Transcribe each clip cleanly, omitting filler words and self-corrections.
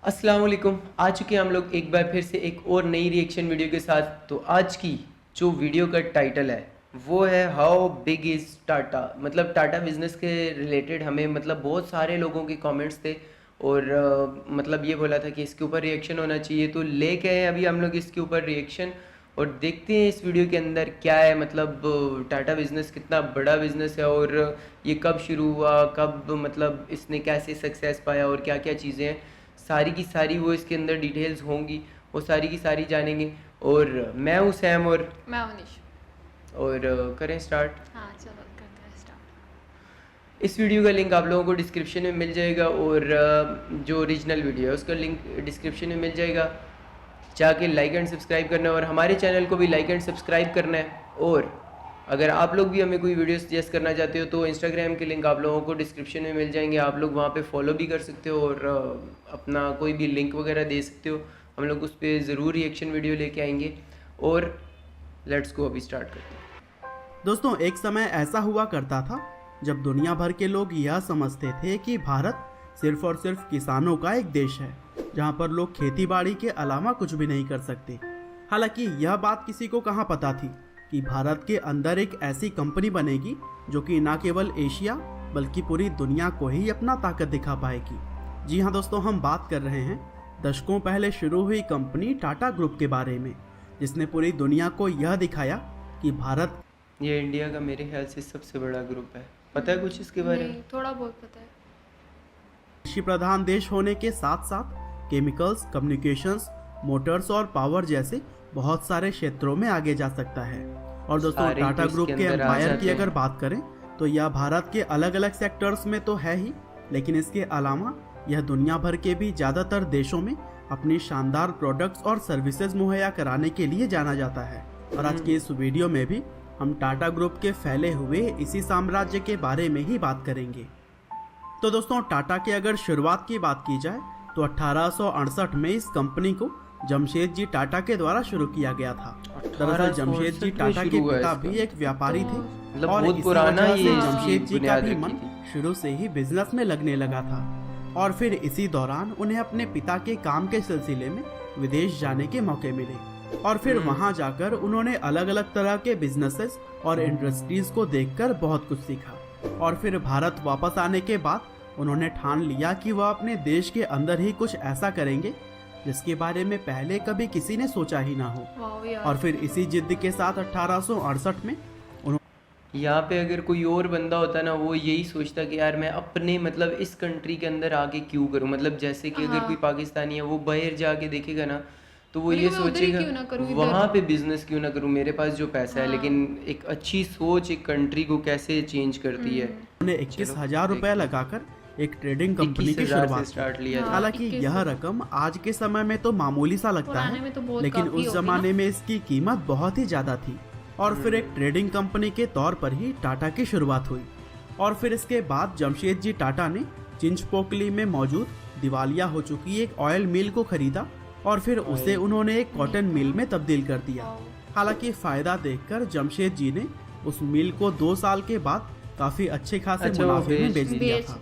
अस्सलाम वालेकुम। आ चुके हैं हम लोग एक बार फिर से एक और नई रिएक्शन वीडियो के साथ। तो आज की जो वीडियो का टाइटल है वो है हाउ बिग इज़ टाटा। मतलब टाटा बिजनेस के रिलेटेड हमें बहुत सारे लोगों के कमेंट्स थे और ये बोला था कि इसके ऊपर रिएक्शन होना चाहिए, तो लेके आए अभी हम लोग इसके ऊपर रिएक्शन। और देखते हैं इस वीडियो के अंदर क्या है, टाटा बिज़नेस कितना बड़ा बिज़नेस है और ये कब शुरू हुआ, कब इसने कैसे सक्सेस पाया और क्या क्या चीज़ें हैं, सारी की सारी वो इसके अंदर डिटेल्स होंगी, वो सारी की सारी जानेंगे। और मैं हूँ सैम और मैं उनिश। करें स्टार्ट। हाँ चलो करते हैं स्टार्ट। इस वीडियो का लिंक आप लोगों को डिस्क्रिप्शन में मिल जाएगा और जो ओरिजिनल वीडियो है उसका लिंक डिस्क्रिप्शन में मिल जाएगा। जाके लाइक एंड सब्सक्राइब करना है और हमारे चैनल को भी लाइक एंड सब्सक्राइब करना है। और अगर आप लोग भी हमें कोई वीडियो सजेस्ट करना चाहते हो तो इंस्टाग्राम के लिंक आप लोगों को डिस्क्रिप्शन में मिल जाएंगे, आप लोग वहाँ पे फॉलो भी कर सकते हो और अपना कोई भी लिंक वगैरह दे सकते हो। हम लोग उस पर ज़रूर रिएक्शन वीडियो लेके आएंगे। और लेट्स गो, अभी स्टार्ट करते हैं। दोस्तों, एक समय ऐसा हुआ करता था जब दुनिया भर के लोग यह समझते थे कि भारत सिर्फ और सिर्फ किसानों का एक देश है, जहां पर लोग खेती बाड़ी के अलावा कुछ भी नहीं कर सकते। हालांकि यह बात किसी को कहां पता थी कि भारत के अंदर एक ऐसी कंपनी बनेगी जो कि न केवल एशिया बल्कि पूरी दुनिया को ही अपना ताकत दिखा पाएगी। जी हाँ दोस्तों, हम बात कर रहे हैं दशकों पहले शुरू हुई कंपनी टाटा ग्रुप के बारे में, जिसने पूरी दुनिया को यह दिखाया कि भारत ये इंडिया का मेरे ख्याल से सबसे बड़ा ग्रुप है। पता है कुछ इसके बारे में? नहीं, थोड़ा बहुत पता है। कृषि प्रधान देश होने के साथ साथ केमिकल्स, कम्युनिकेशंस, मोटर्स और पावर जैसे बहुत सारे क्षेत्रों में आगे जा सकता है। और दोस्तों, सारे टाटा तो ग्रुप इसके के अंदर आ एम्पायर जाते की हैं। अगर बात करें तो यह भारत के अलग अलग सेक्टर्स में तो है ही, लेकिन इसके अलावा यह दुनिया भर के भी ज़्यादातर देशों में अपनी शानदार प्रोडक्ट्स और सर्विसेज मुहैया कराने के लिए जाना जाता है। और आज की इस वीडियो में भी हम टाटा ग्रुप के फैले हुए इसी साम्राज्य के बारे में ही बात करेंगे। तो दोस्तों, टाटा की अगर शुरुआत की बात की जाए तो 1868 में इस कंपनी को जमशेदजी टाटा के द्वारा शुरू किया गया था। दरअसल जमशेदजी 1868 में टाटा के शुरू हुआ पिता इसका। भी एक व्यापारी थे और बहुत इसी पुराना वजह ये से इसकी जमशेदजी का बुनियाद भी रखी मन थी। शुरू से ही बिजनेस में लगने लगा था। और फिर इसी दौरान उन्हें अपने पिता के काम के सिलसिले में विदेश जाने के मौके मिले और फिर वहां जाकर उन्होंने अलग अलग तरह के बिजनेसेस और इंडस्ट्रीज को देखकर बहुत कुछ सीखा। और फिर भारत वापस आने के बाद उन्होंने ठान लिया कि वह अपने देश के अंदर ही कुछ ऐसा करेंगे जिसके बारे में पहले कभी किसी ने सोचा ही ना हो। वाओ यार। और फिर इसी जिद्द के साथ 1868 में यहाँ पे अगर कोई और बंदा होता ना, वो यही सोचता कि यार मैं अपने इस कंट्री के अंदर आके क्यों करूँ। जैसे कि अगर हाँ। कोई पाकिस्तानी है वो बाहर जाके देखेगा ना, तो वो बोलेगा ये मैं उधर ही सोचेगा क्यों ना करूँ, इधर। वहाँ पे बिजनेस क्यों ना करूँ, मेरे पास जो पैसा है। हाँ। लेकिन एक अच्छी सोच एक कंट्री को कैसे चेंज करती है। उन्होंने 21,000 रुपए लगाकर एक ट्रेडिंग कंपनी की 21,000 से शुरुआत की। स्टार्ट लिया था। हाँ। हालांकि 21 यह रकम आज के समय में तो मामूली सा लगता पुराने में है, तो बहुत लेकिन काफी उस होगी जमाने ना। में इसकी कीमत बहुत ही ज्यादा थी। और फिर एक ट्रेडिंग कंपनी के तौर पर ही टाटा की शुरुआत हुई। और फिर इसके बाद जमशेदजी टाटा ने चिंचपोकली में मौजूद दिवालिया हो चुकी एक ऑयल मिल को खरीदा और फिर उसे उन्होंने एक कॉटन मिल में तब्दील कर दिया। हालांकि फायदा देखकर जमशेद जी ने उस मिल को 2 साल के बाद काफी अच्छे खासे अच्छा, वो मुनाफे में बेच बेच दिया था।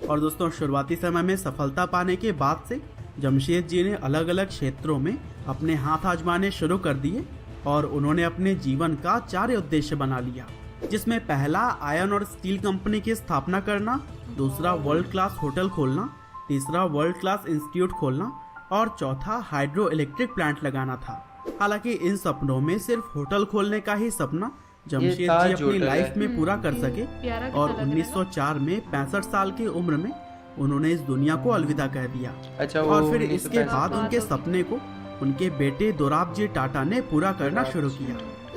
और दोस्तों, शुरुआती समय में सफलता पाने के बाद से जमशेद जी ने अलग अलग क्षेत्रों में अपने हाथ आजमाने शुरू कर दिए और उन्होंने अपने जीवन का 4 उद्देश्य बना लिया, जिसमें पहला आयरन और स्टील कंपनी की स्थापना करना, दूसरा वर्ल्ड क्लास होटल खोलना, तीसरा वर्ल्ड क्लास इंस्टीट्यूट खोलना और चौथा हाइड्रो इलेक्ट्रिक प्लांट लगाना था। हालांकि इन सपनों में सिर्फ होटल खोलने का ही सपना जमशेद जी ताज अपनी होटल लाइफ है। में पूरा कर सके प्यारा कितना और लग रहा है ना। 1904 में 65 साल की उम्र में उन्होंने इस दुनिया को अलविदा कह दिया। अच्छा, वो और फिर 1965 इसके बाद बात उनके होगी। सपने को उनके बेटे दोराबजी टाटा ने पूरा करना शुरू किया,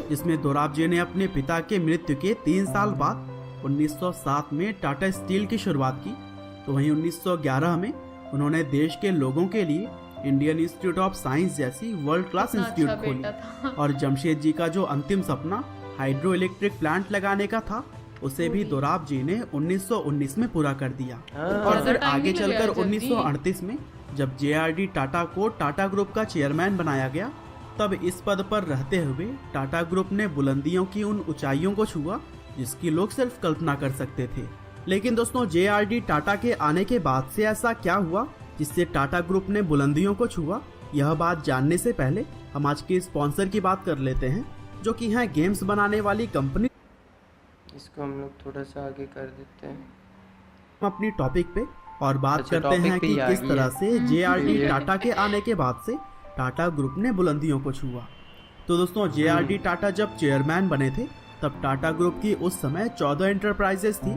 जिसमें दोराबजी ने अपने पिता के मृत्यु के 3 साल बाद 1907 में टाटा स्टील की शुरुआत की। तो वहीं 1911 में उन्होंने देश के लोगों के लिए इंडियन इंस्टीट्यूट ऑफ साइंस जैसी वर्ल्ड क्लास कितना इंस्टीट्यूट अच्छा खोली। बेटा था। और जमशेद जी का जो अंतिम सपना हाइड्रो इलेक्ट्रिक प्लांट लगाने का था, उसे भी दोराब जी ने 1919 में पूरा कर दिया। हाँ। और फिर ज़्यादा टाइम आगे नहीं लगा चलकर जल्दी। 1938 में जब JRD टाटा को टाटा ग्रुप का चेयरमैन बनाया गया, तब इस पद पर रहते हुए टाटा ग्रुप ने बुलंदियों की उन ऊंचाइयों को छुआ जिसकी लोग सिर्फ कल्पना कर सकते थे। लेकिन दोस्तों, JRD टाटा के आने के बाद से ऐसा क्या हुआ जिससे टाटा ग्रुप ने बुलंदियों को छुआ, यह बात जानने से पहले हम आज के स्पॉन्सर की बात कर लेते हैं, जो कि है गेम्स बनाने वाली कंपनी। इसको हम लोग थोड़ा सा आगे कर देते हैं। हम अपनी टॉपिक पे और बात अच्छा, करते हैं टॉपिक पे कि ही आ किस गई तरह है। से JRD टाटा के आने के बाद से टाटा ग्रुप ने बुलंदियों को छुआ। तो दोस्तों, JRD टाटा जब चेयरमैन बने थे तब टाटा ग्रुप की उस समय 14 एंटरप्राइजेस थी,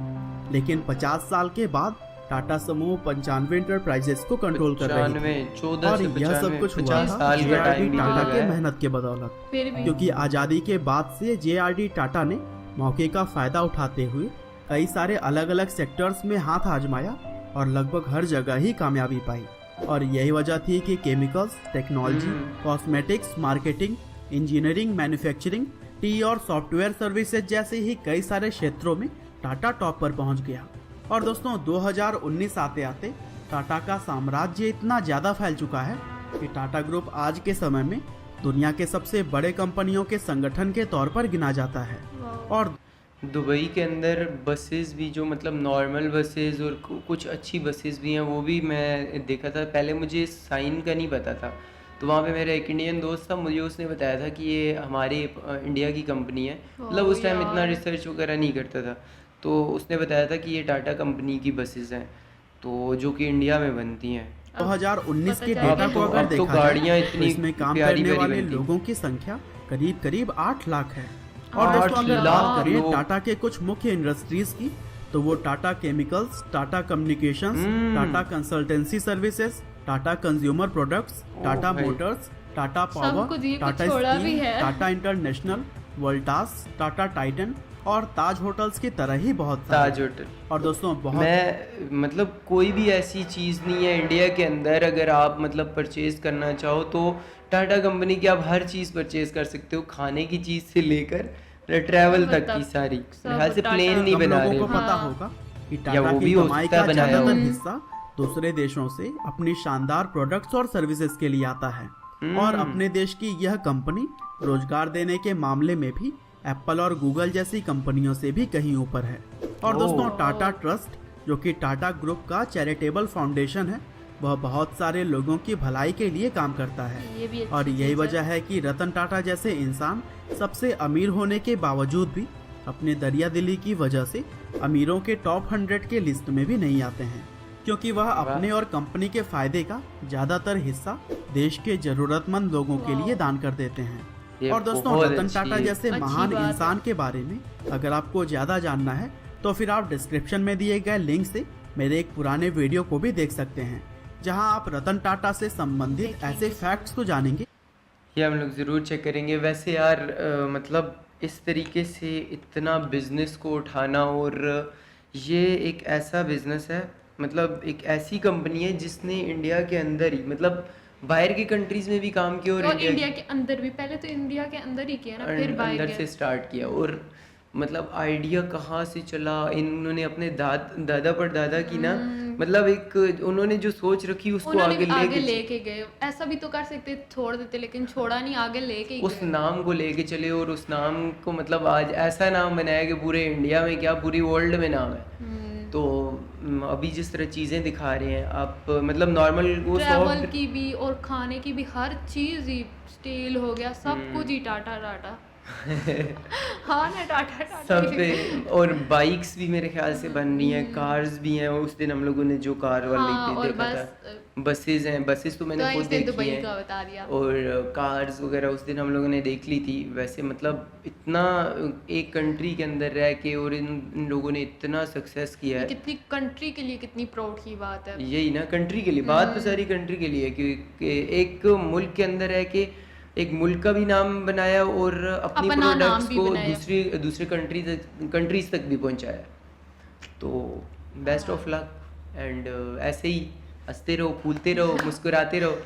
लेकिन 50 साल के बाद टाटा समूह 95 एंटरप्राइजेस को कंट्रोल कर रही थी। 14 और से यह सब कुछ हुआ 50 था साल का JRD टाइम भी टाटा लगा के है। मेहनत के बदौलत, फिर भी क्योंकि आज़ादी के बाद से JRD टाटा ने मौके का फायदा उठाते हुए कई सारे अलग अलग सेक्टर्स में हाथ आजमाया और लगभग हर जगह ही कामयाबी पाई। और यही वजह थी कि chemicals, technology, cosmetics, marketing, engineering, manufacturing, T और सॉफ्टवेयर सर्विसेज जैसे ही कई सारे क्षेत्रों में टाटा टॉप पर पहुंच गया। और दोस्तों, 2019 आते आते टाटा का साम्राज्य इतना ज़्यादा फैल चुका है कि टाटा ग्रुप आज के समय में दुनिया के सबसे बड़े कंपनियों के संगठन के तौर पर गिना जाता है। और दुबई के अंदर बसेस भी, जो मतलब नॉर्मल बसेस और कुछ अच्छी बसेस भी हैं, वो भी मैं देखा था। पहले मुझे साइन का नहीं पता था, तो वहाँ पे मेरा एक इंडियन दोस्त था, मुझे उसने बताया था कि ये हमारे इंडिया की कंपनी है। मतलब उस टाइम इतना रिसर्च वगैरह नहीं करता था, तो उसने बताया था कि ये टाटा कंपनी की बसेस हैं, तो जो कि इंडिया में बनती हैं। 2019 के पता डेटा चला को अब अगर तो देखा गाड़ियाँ जाए तो इतनी इसमें काम प्यारी करने प्यारी वाले बनती हैं। लोगों की संख्या करीब करीब 8 लाख है। और 8 दोस्तों, अगर लाख बात करें लोग। टाटा के कुछ मुख्य इंडस्ट्रीज की, तो वो Tata chemicals, Tata communications, Tata consultancy services, Tata consumer products, Tata भाई। मोटर्स, टाटा सब पावर, कुछ ये टाटा छोड़ा भी स्टील, है। टाटा इंटरनेशनल, वोल्टास, टाटा टाइटन और ताज होटल्स की तरह ही बहुत सारे। ताज होटल। और दोस्तों, बहुत मैं मतलब कोई भी ऐसी चीज़ नहीं है इंडिया के अंदर, अगर आप मतलब परचेज़ करना चाहो तो टाटा कंपनी की आप हर चीज़ परचेज़ कर सकते हो, खाने की चीज़ से लेकर ट्रैवल तक की सारी। सब मेरे ख्याल से टाटा। प्लेन नहीं कम बना लोगों रहे को अभी। पता हाँ। होगा कि या टाटा वो की भी हो कमाई सकता का है बनाया ज्यादातर हो। हिस्सा दूसरे देशों से अपनी शानदार प्रोडक्ट्स और सर्विसेज के लिए आता है। और अपने देश की यह कंपनी रोजगार देने के मामले में भी एप्पल और गूगल जैसी कंपनियों से भी कहीं ऊपर है। और दोस्तों, टाटा ट्रस्ट, जो कि टाटा ग्रुप का चैरिटेबल फाउंडेशन है, वह बहुत सारे लोगों की भलाई के लिए काम करता है। ये भी अच्छी और यही चीज़ है। वजह है कि रतन टाटा जैसे इंसान सबसे अमीर होने के बावजूद भी अपने दरिया दिली की वजह से अमीरों के टॉप 100 के लिस्ट में भी नहीं आते हैं, क्योंकि वह अपने और कंपनी के फायदे का ज्यादातर हिस्सा देश के जरूरतमंद लोगों के लिए दान कर देते हैं। ये और दोस्तों, बहुत रतन अच्छी- टाटा जैसे अच्छी महान बात है। इंसान के बारे में अगर आपको ज्यादा जानना है तो फिर आप डिस्क्रिप्शन में दिए गए लिंक से मेरे एक पुराने वीडियो को भी देख सकते हैं, जहां आप रतन टाटा से संबंधित ऐसे फैक्ट्स को जानेंगे। ये हम लोग ज़रूर चेक करेंगे। वैसे यार मतलब इस तरीके से इतना बिजनेस को उठाना, और ये एक ऐसा बिजनेस है, मतलब एक ऐसी कंपनी है जिसने इंडिया के अंदर ही, मतलब बाहर की कंट्रीज में भी काम किया और और इंडिया के अंदर भी, पहले तो इंडिया के अंदर ही किया ना, फिर बाहर अंदर गया। से स्टार्ट किया। और मतलब आइडिया कहाँ से चला, इन्होंने अपने दादा परदादा की ना, मतलब एक उन्होंने जो सोच रखी उसको उन्होंने आगे आगे लेके लेके गए। ऐसा भी तो कर सकते, छोड़ देते, लेकिन छोड़ा नहीं, आगे लेके ही उस गए। नाम को लेके चले, और उस नाम को मतलब आज ऐसा नाम बनाया कि पूरे इंडिया में क्या पूरी वर्ल्ड में नाम है। तो अभी जिस तरह चीज़ें दिखा रहे हैं आप, मतलब नॉर्मल वो ट्रैवल सॉफ्ट की भी और खाने की भी, हर चीज ही, स्टील हो गया, सब कुछ ही टाटा टाटा। हाँ ना, टाटा टाटा सब ही। पे। और बाइक्स भी मेरे ख्याल से बन रही हैं, कार्स भी हैं। उस दिन हम लोगों ने जो कार वाले हाँ, पे और देखा बस, था, बसेस हैं, बसेस तो मैंने तो खुद इसने देखी दुबई हैं, का बता दिया। और कार्स वगैरह उस दिन हम लोगों ने देख ली थी। वैसे मतलब इतना एक कंट्री के अंदर रह के और इन लोगों ने इतना सक्सेस किया है। कितनी कंट्री के लिए कितनी प्राउड की बात है। यही ना, कंट्री के लिए बात तो सारी कंट्री के लिए है, कि एक मुल्क के अंदर रह के एक मुल्क का भी नाम बनाया और अपनी अपना नाम प्रोडक्ट्स भी को बनाया। दूसरे कंट्रीज तक भी पहुंचाया। तो बेस्ट ऑफ लक, एंड ऐसे ही हंसते रहो, फूलते रहो, मुस्कुराते रहो।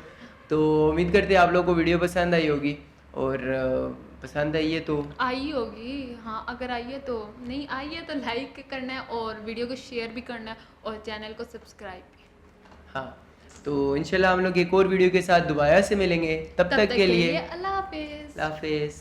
तो उम्मीद करते हैं आप लोगों को वीडियो पसंद आई होगी, और पसंद आई है तो आई होगी, हाँ, अगर आई है तो, नहीं आई है तो लाइक करना है, और वीडियो को शेयर भी करना है, और चैनल को सब्सक्राइब भी। हाँ, तो इंशाल्लाह हम लोग एक और वीडियो के साथ दोबारा से मिलेंगे। तब तक के लिए अल्लाह हाफिज़। अल्लाह हाफिज़।